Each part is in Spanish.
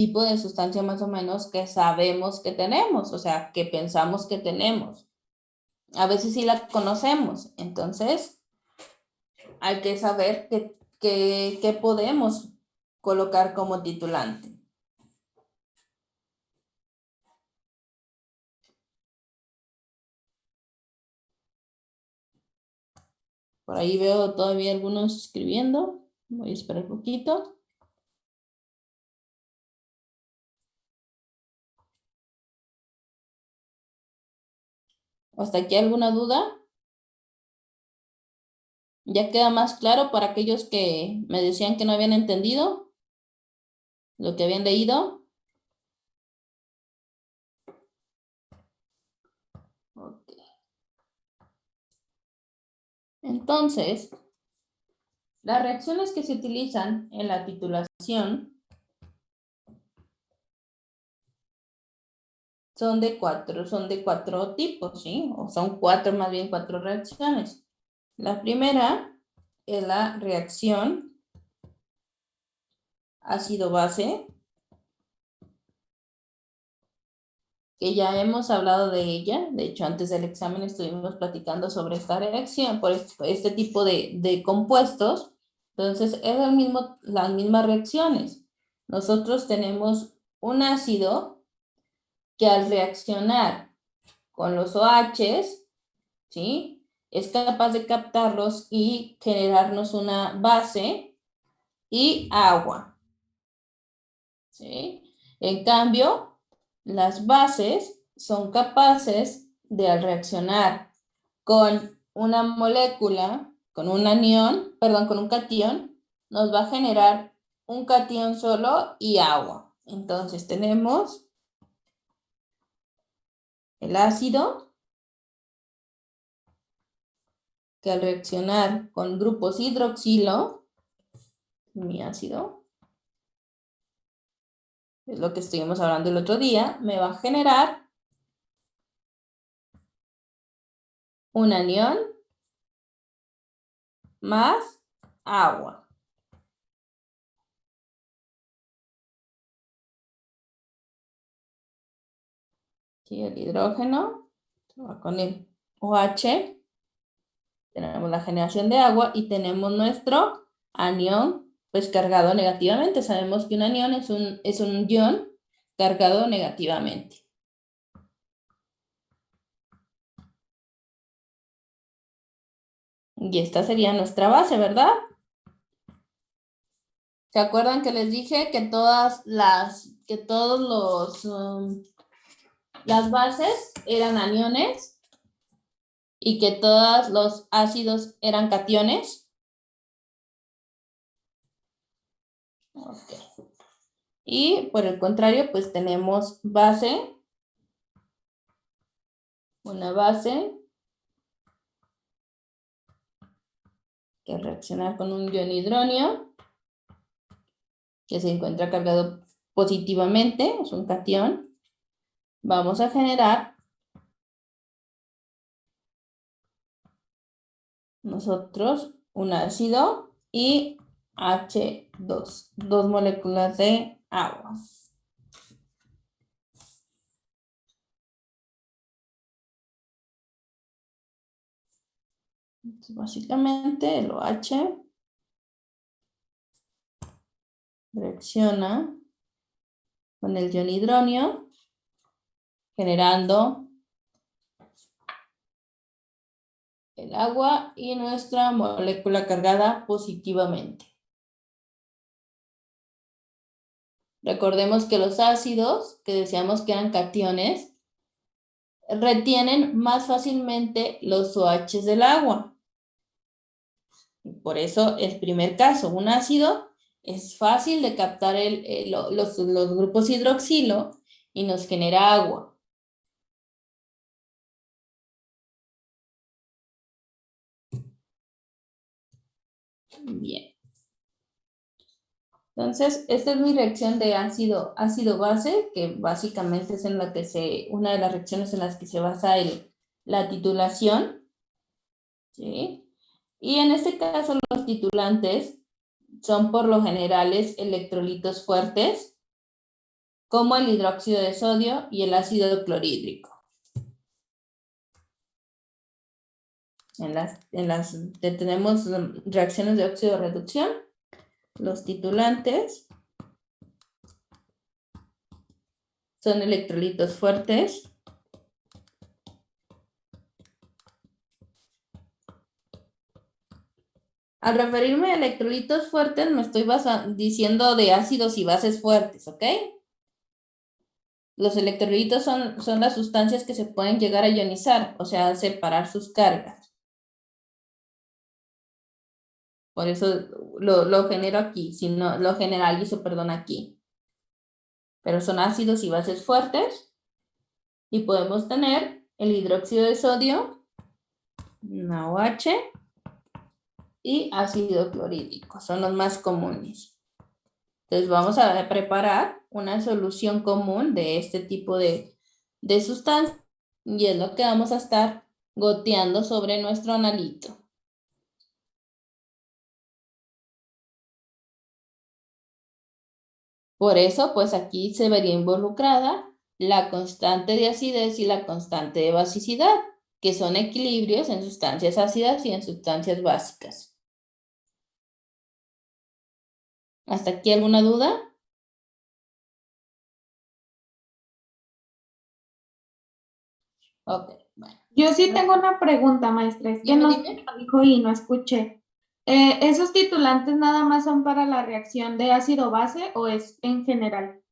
tipo de sustancia más o menos que sabemos que tenemos, o sea, que pensamos que tenemos. A veces sí la conocemos, entonces hay que saber qué podemos colocar como titulante. Por ahí veo todavía algunos escribiendo. Voy a esperar un poquito. ¿Hasta aquí alguna duda? ¿Ya queda más claro para aquellos que me decían que no habían entendido lo que habían leído? Ok. Entonces, las reacciones que se utilizan en la titulación son de cuatro tipos, ¿sí? O son cuatro, más bien cuatro reacciones. La primera es la reacción ácido-base, que ya hemos hablado de ella. De hecho, antes del examen estuvimos platicando sobre esta reacción, por este tipo de compuestos. Entonces, es las mismas reacciones. Nosotros tenemos un ácido que al reaccionar con los OHs, ¿sí? Es capaz de captarlos y generarnos una base y agua, ¿sí? En cambio, las bases son capaces de, al reaccionar con una molécula, con un anión, perdón, con un catión, nos va a generar un catión solo y agua. Entonces tenemos el ácido, que al reaccionar con grupos hidroxilo, mi ácido, es lo que estuvimos hablando el otro día, me va a generar un anión más agua. Aquí el hidrógeno va con el OH, tenemos la generación de agua y tenemos nuestro anión pues cargado negativamente. Sabemos que un anión es un ion cargado negativamente. Y esta sería nuestra base, ¿verdad? ¿Se acuerdan que les dije que las bases eran aniones y que todos los ácidos eran cationes? Ok. Y por el contrario, pues tenemos base, una base que reacciona con un ion hidronio que se encuentra cargado positivamente, es un catión. Vamos a generar nosotros un ácido y H2, dos moléculas de agua. Entonces, básicamente el OH reacciona con el ion hidronio, generando el agua y nuestra molécula cargada positivamente. Recordemos que los ácidos, que decíamos que eran cationes, retienen más fácilmente los OH del agua. Por eso el primer caso, un ácido, es fácil de captar los grupos hidroxilo y nos genera agua. Bien. Entonces, esta es mi reacción de ácido-base, que básicamente es una de las reacciones en las que se basa la titulación, ¿sí? Y en este caso, los titulantes son por lo generales electrolitos fuertes, como el hidróxido de sodio y el ácido clorhídrico. Tenemos reacciones de óxido de reducción. Los titulantes son electrolitos fuertes. Al referirme a electrolitos fuertes, me estoy diciendo de ácidos y bases fuertes, ¿ok? Los electrolitos son las sustancias que se pueden llegar a ionizar, o sea, separar sus cargas. Por eso lo genero aquí, si no, lo generalizo, perdón, aquí. Pero son ácidos y bases fuertes. Y podemos tener el hidróxido de sodio, una OH, y ácido clorhídrico. Son los más comunes. Entonces vamos a preparar una solución común de este tipo de sustancia. Y es lo que vamos a estar goteando sobre nuestro analito. Por eso, pues aquí se vería involucrada la constante de acidez y la constante de basicidad, que son equilibrios en sustancias ácidas y en sustancias básicas. ¿Hasta aquí alguna duda? Ok, bueno. Yo sí tengo una pregunta, maestra, es que Dime, no dime. dijo y no escuché. ¿Esos titulantes nada más son para la reacción de ácido-base o es en general?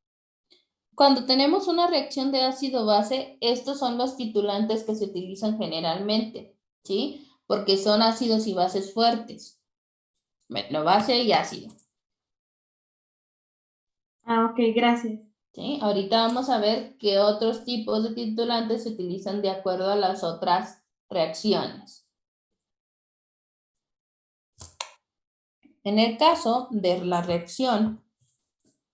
Cuando tenemos una reacción de ácido-base, estos son los titulantes que se utilizan generalmente, ¿sí? Porque son ácidos y bases fuertes. Bueno, base y ácido. Ah, ok, gracias. ¿Sí? Ahorita vamos a ver qué otros tipos de titulantes se utilizan de acuerdo a las otras reacciones. En el caso de la reacción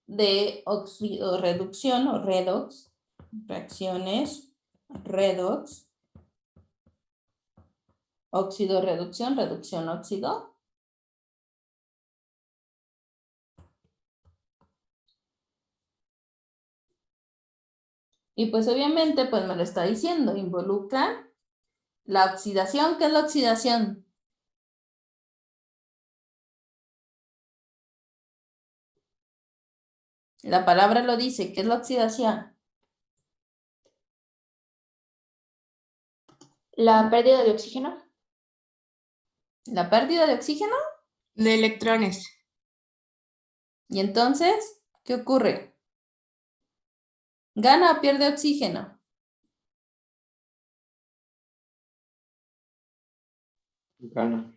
de oxidorreducción o redox, reacciones redox, oxidorreducción, reducción óxido. Y pues obviamente, pues me lo está diciendo, involucra la oxidación. ¿Qué es la oxidación? La palabra lo dice, ¿qué es la oxidación? La pérdida de oxígeno. La pérdida de oxígeno. De electrones. Y entonces, ¿qué ocurre? ¿Gana o pierde oxígeno? Gana.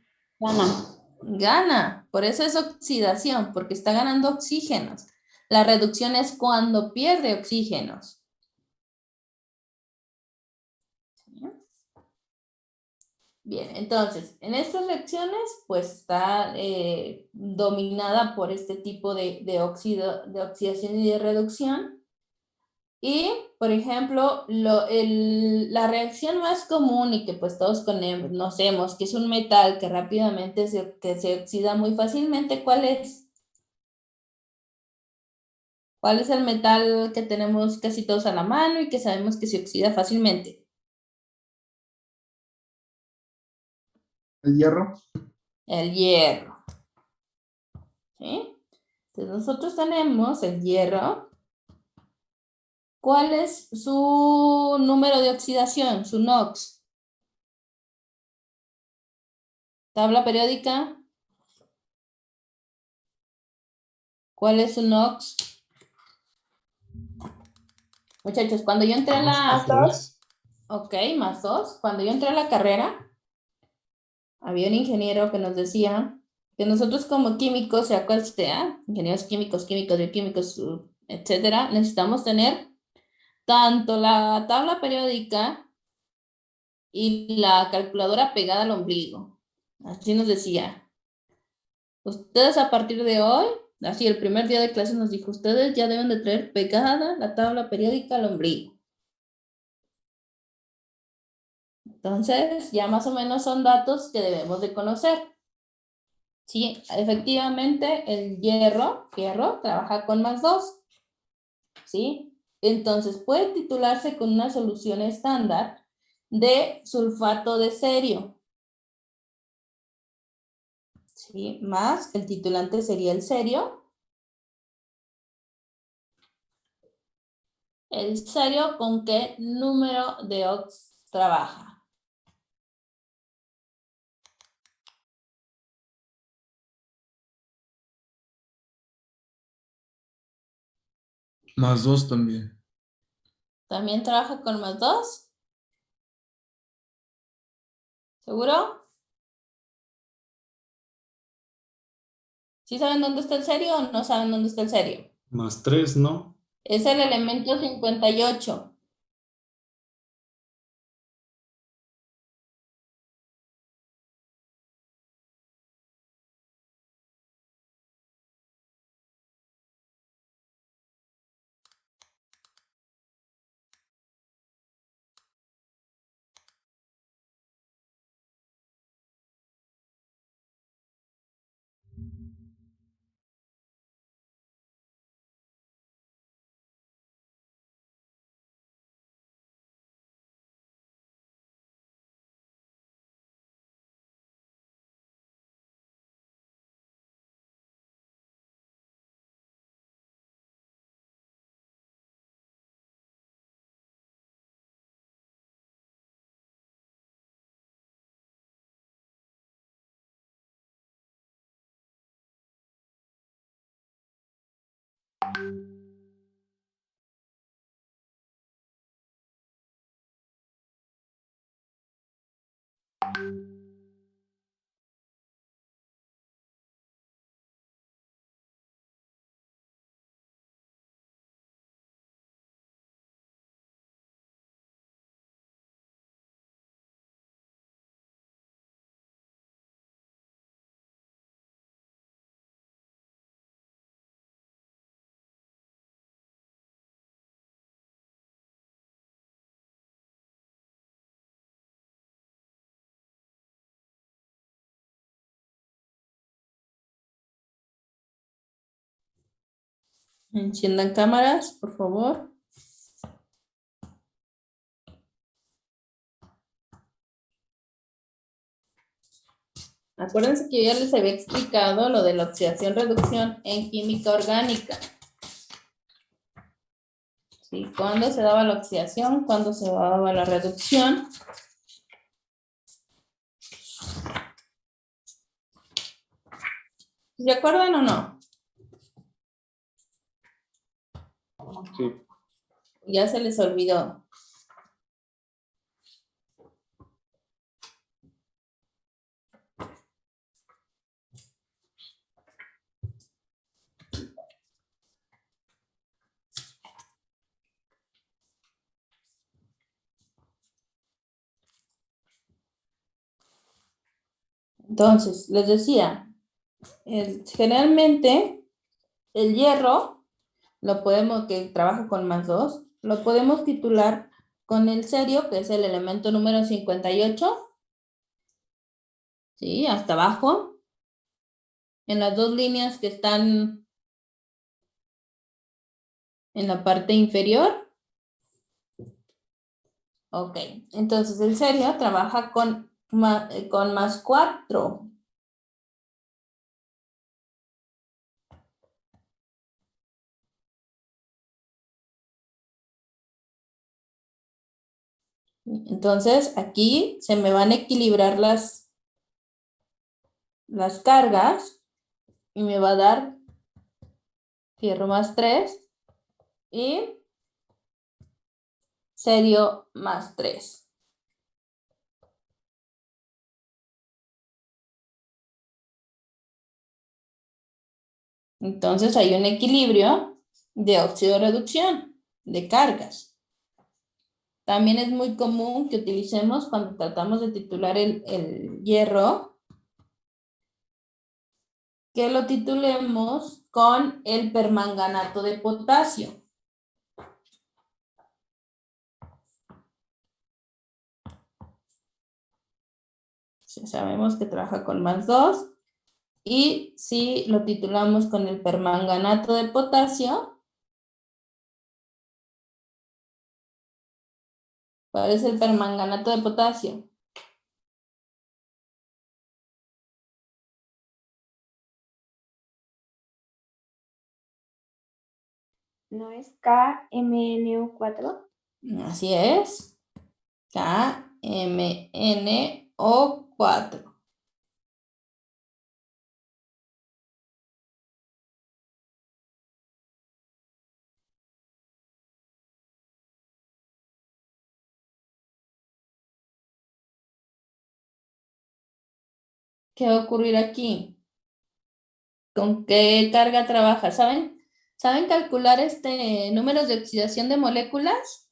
Gana. Por eso es oxidación, porque está ganando oxígenos. La reducción es cuando pierde oxígenos. Bien, entonces, en estas reacciones, pues está dominada por este tipo de oxidación y de reducción. Y, por ejemplo, la reacción más común y que pues todos conocemos, que es un metal que rápidamente se oxida muy fácilmente, ¿cuál es? ¿Cuál es el metal que tenemos casi todos a la mano y que sabemos que se oxida fácilmente? ¿El hierro? El hierro. ¿Sí? Entonces nosotros tenemos el hierro. ¿Cuál es su número de oxidación? Su NOx. Tabla periódica. ¿Cuál es su NOx? Muchachos, cuando yo entré a la... Ok, más 2. Cuando yo entré a la carrera, había un ingeniero que nos decía que nosotros como químicos, sea cual sea, ingenieros químicos, bioquímicos, etcétera, necesitamos tener tanto la tabla periódica y la calculadora pegada al ombligo. Así nos decía. Ustedes a partir de hoy, así el primer día de clase nos dijo, ustedes ya deben de traer pegada la tabla periódica al ombligo. Entonces, ya más o menos son datos que debemos de conocer. Sí, efectivamente el hierro trabaja con más 2. ¿sí? Entonces puede titularse con una solución estándar de sulfato de cerio, ¿sí? Más el titulante sería el cerio. ¿El cerio con qué número de ox trabaja? +2 también. ¿También trabaja con +2? ¿Seguro? ¿Sí saben dónde está el cerio o no saben dónde está el cerio? +3, ¿no? Es el elemento 58. Enciendan cámaras, por favor. Acuérdense que yo ya les había explicado lo de la oxidación-reducción en química orgánica. ¿Sí? ¿Cuándo se daba la oxidación? ¿Cuándo se daba la reducción? ¿Se acuerdan o no? Sí. Ya se les olvidó. Entonces, les decía, generalmente el hierro lo podemos, que trabaja con +2, lo podemos titular con el cerio, que es el elemento número 58, ¿sí? Hasta abajo, en las dos líneas que están en la parte inferior. Ok, entonces el cerio trabaja con +4. Entonces aquí se me van a equilibrar las cargas y me va a dar fierro +3 y cerio +3. Entonces hay un equilibrio de óxido-reducción de cargas. También es muy común que utilicemos cuando tratamos de titular el hierro, que lo titulemos con el permanganato de potasio. Ya sabemos que trabaja con +2. Y si lo titulamos con el permanganato de potasio, ¿Cuál es el permanganato de potasio? ¿No es KMnO4? Así es. KMnO4. ¿Qué va a ocurrir aquí? ¿Con qué carga trabaja? ¿Saben calcular números de oxidación de moléculas?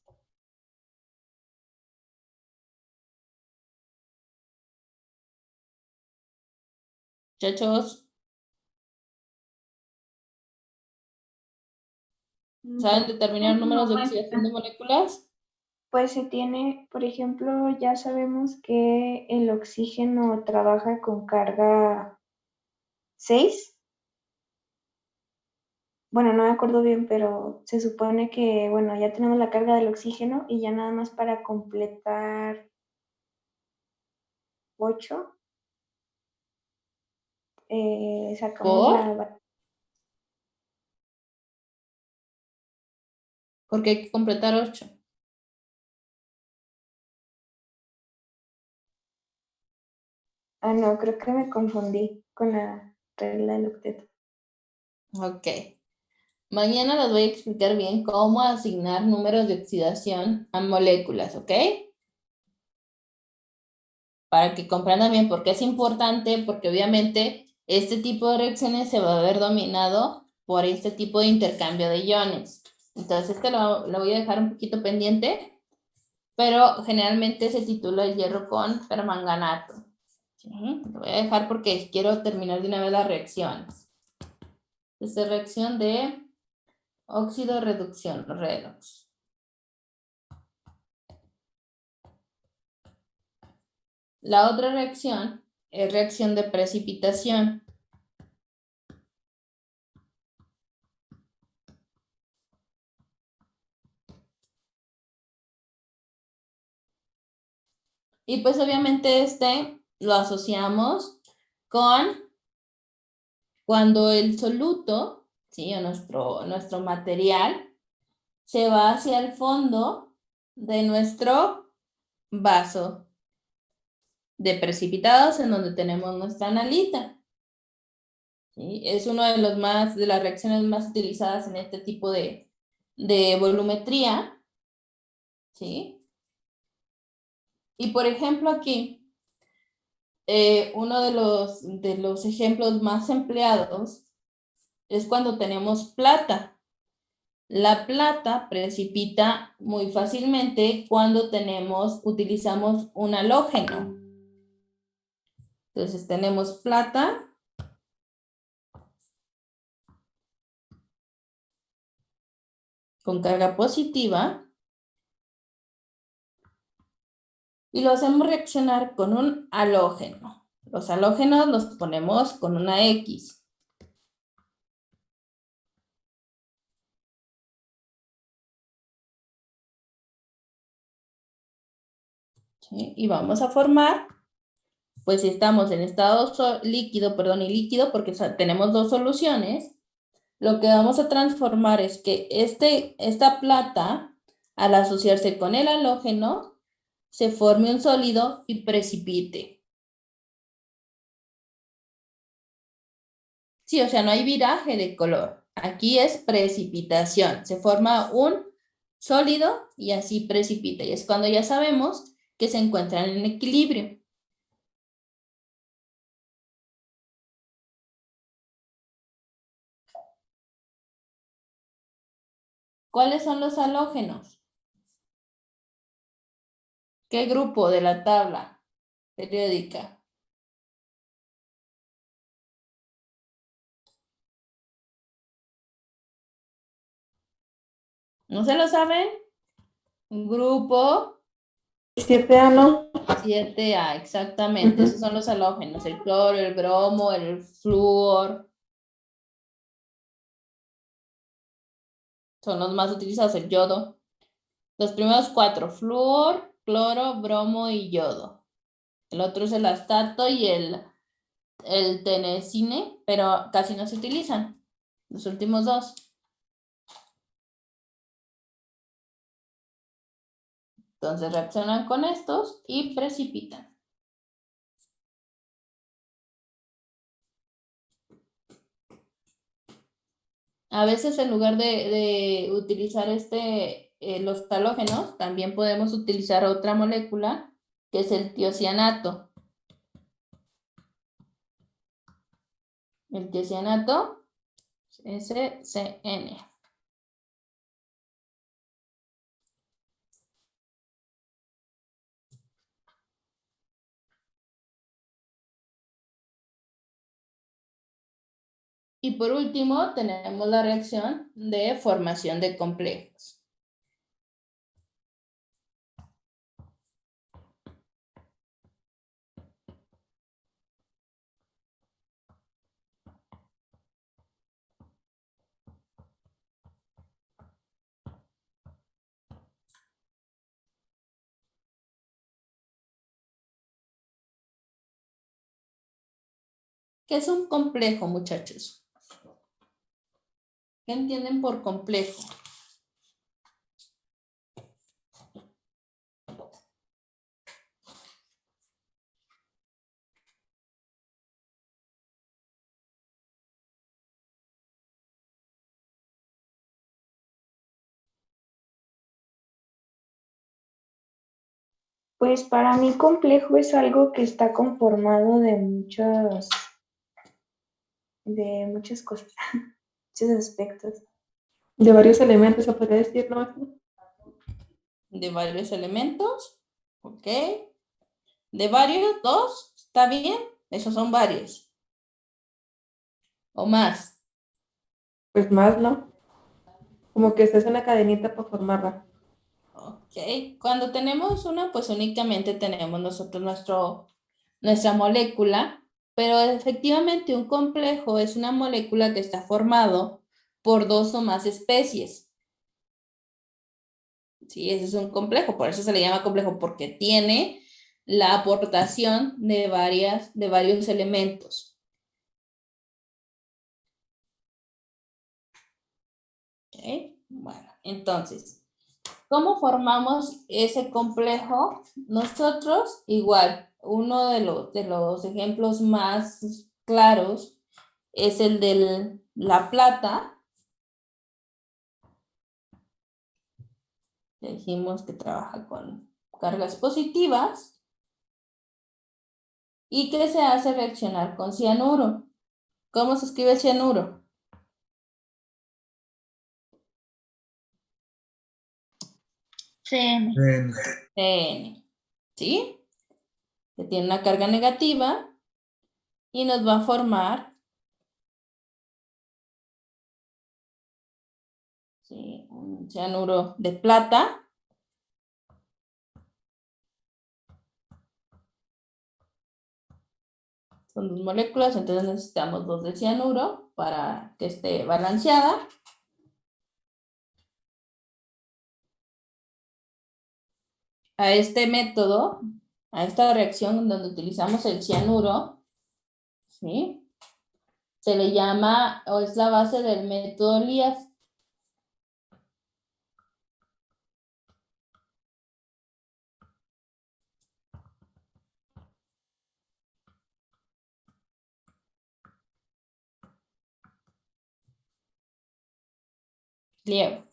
Muchachos, ¿saben determinar números de No, oxidación de maestra. moléculas? Pues se tiene, por ejemplo, ya sabemos que el oxígeno trabaja con carga 6. Bueno, no me acuerdo bien, pero se supone que, bueno, ya tenemos la carga del oxígeno y ya nada más para completar 8, sacamos ¿Por? la... Porque hay que completar 8. Ah, no, creo que me confundí con la regla del octeto. Ok. Mañana les voy a explicar bien cómo asignar números de oxidación a moléculas, ¿ok? Para que comprendan bien por qué es importante, porque obviamente este tipo de reacciones se va a ver dominado por este tipo de intercambio de iones. Entonces, lo voy a dejar un poquito pendiente, pero generalmente se titula el hierro con permanganato. ¿Sí? Lo voy a dejar porque quiero terminar de una vez las reacciones. Esta reacción de óxido reducción, redox. La otra reacción es reacción de precipitación. Y pues obviamente lo asociamos con cuando el soluto, ¿sí? O nuestro material se va hacia el fondo de nuestro vaso de precipitados en donde tenemos nuestra analita. ¿Sí? Es uno de las reacciones más utilizadas en este tipo de volumetría, ¿sí? Y por ejemplo aquí, uno de los ejemplos más empleados es cuando tenemos plata. La plata precipita muy fácilmente cuando utilizamos un halógeno. Entonces tenemos plata con carga positiva y lo hacemos reaccionar con un halógeno. Los halógenos los ponemos con una X. ¿Sí? Y vamos a formar, pues si estamos en estado líquido, perdón, y líquido, porque tenemos dos soluciones, lo que vamos a transformar es que esta plata, al asociarse con el halógeno, se forme un sólido y precipite. Sí, o sea, no hay viraje de color. Aquí es precipitación. Se forma un sólido y así precipita. Y es cuando ya sabemos que se encuentran en equilibrio. ¿Cuáles son los halógenos? ¿Qué grupo de la tabla periódica? ¿No se lo saben? Grupo 7A no. 7A, exactamente. Esos son los halógenos, el cloro, el bromo, el flúor. Son los más utilizados, el yodo. Los primeros 4, flúor, cloro, bromo y yodo. El otro es el astato y el tenecine, pero casi no se utilizan. Los últimos 2. Entonces reaccionan con estos y precipitan. A veces en lugar de utilizar los halógenos, también podemos utilizar otra molécula que es el tiocianato. El tiocianato, SCN. Y por último, tenemos la reacción de formación de complejos. ¿Qué es un complejo, muchachos? ¿Qué entienden por complejo? Pues para mí complejo es algo que está conformado de muchas cosas, muchos aspectos. De varios elementos, se podría decir, ¿no? De varios elementos, ¿ok? De varios, 2, ¿está bien? Esos son varios. O más. Pues más, ¿no? Como que se hace una cadenita para formarla. Ok, cuando tenemos una, pues únicamente tenemos nosotros nuestra molécula, pero efectivamente un complejo es una molécula que está formado por 2 o más especies. Sí, ese es un complejo, por eso se le llama complejo, porque tiene la aportación de varios elementos. Ok, bueno, entonces, ¿cómo formamos ese complejo? Nosotros, igual, uno de los ejemplos más claros es el de la plata. Ya dijimos que trabaja con cargas positivas y que se hace reaccionar con cianuro. ¿Cómo se escribe cianuro? CN. Ven. CN, ¿sí? Que tiene una carga negativa y nos va a formar, ¿sí?, un cianuro de plata. Son 2 moléculas, entonces necesitamos 2 de cianuro para que esté balanceada. A este método, a esta reacción donde utilizamos el cianuro, ¿sí?, se le llama, o es la base del método Lías. Liev.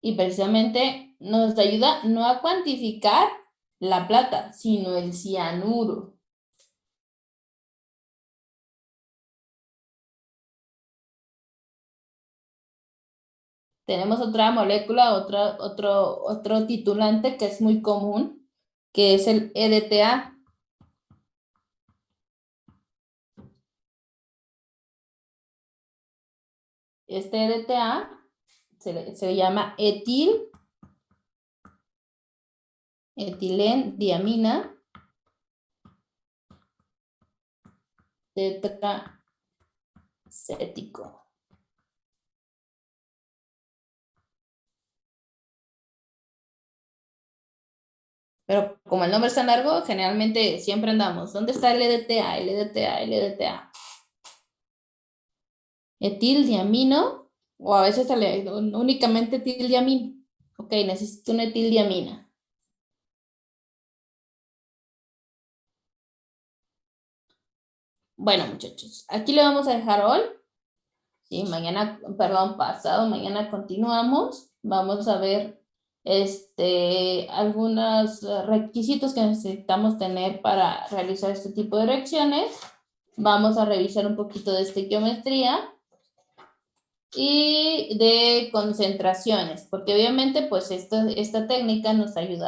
Y precisamente nos ayuda no a cuantificar la plata, sino el cianuro. Tenemos otra molécula, otro titulante que es muy común, que es el EDTA. Este EDTA se llama etilendiamina tetracético. Pero como el nombre es tan largo, generalmente siempre andamos. ¿Dónde está LDTA, LDTA, LDTA? Etildiamino, o a veces sale únicamente etildiamino. Ok, necesito una etildiamina. Bueno, muchachos, aquí le vamos a dejar hoy. Sí, mañana, perdón, pasado, mañana continuamos. Vamos a ver algunos requisitos que necesitamos tener para realizar este tipo de reacciones. Vamos a revisar un poquito de estequiometría y de concentraciones, porque obviamente pues esta técnica nos ayuda